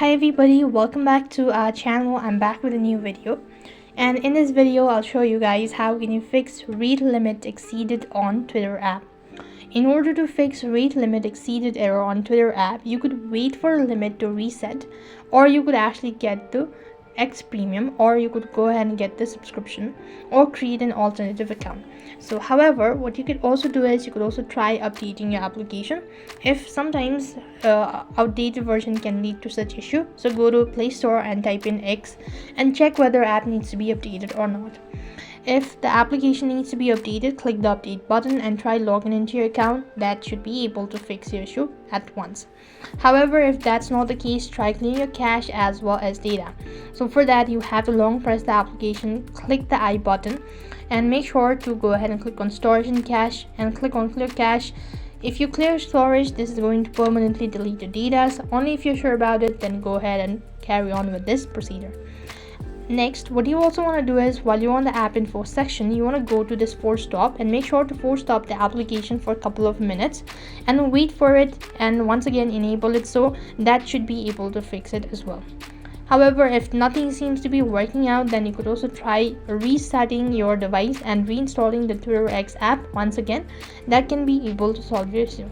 Hi everybody, welcome back to our channel. I'm back with a new video, and in this video I'll show you guys how can you fix read limit exceeded on Twitter app. In order to fix read limit exceeded error on Twitter app, you could wait for a limit to reset, or you could actually get the X premium, or you could go ahead and get the subscription or create an alternative account. So however, what you could also do is you could also try updating your application if sometimes outdated version can lead to such issue. So go to Play Store and type in X and check whether app needs to be updated or not. If the application needs to be updated, click the update button and try logging into your account. That should be able to fix your issue at once. However, if that's not the case, try cleaning your cache as well as data. So for that, you have to long press the application, click the I button, and make sure to go ahead and click on storage and cache and click on clear cache. If you clear storage, this is going to permanently delete the data. So only if you're sure about it, then go ahead and carry on with this procedure. Next, what you also want to do is while you're on the app info section, you want to go to this force stop and make sure to force stop the application for a couple of minutes and wait for it, and once again enable it. So that should be able to fix it as well. However, if nothing seems to be working out, then you could also try restarting your device and reinstalling the Twitter X app once again. That can be able to solve your issue.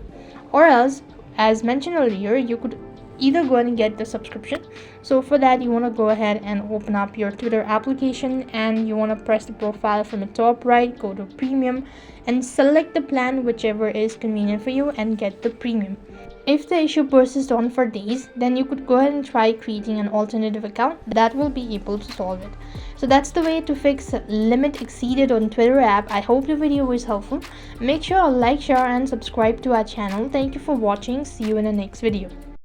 Or else, as mentioned earlier, you could either go and get the subscription. So for that, you want to go ahead and open up your Twitter application and you want to press the profile from the top right, go to premium and select the plan whichever is convenient for you and get the premium. If the issue persists on for days, then you could go ahead and try creating an alternative account that will be able to solve it. So that's the way to fix limit exceeded on Twitter app. I hope the video was helpful. Make sure to like, share and subscribe to our channel. Thank you for watching. See you in the next video.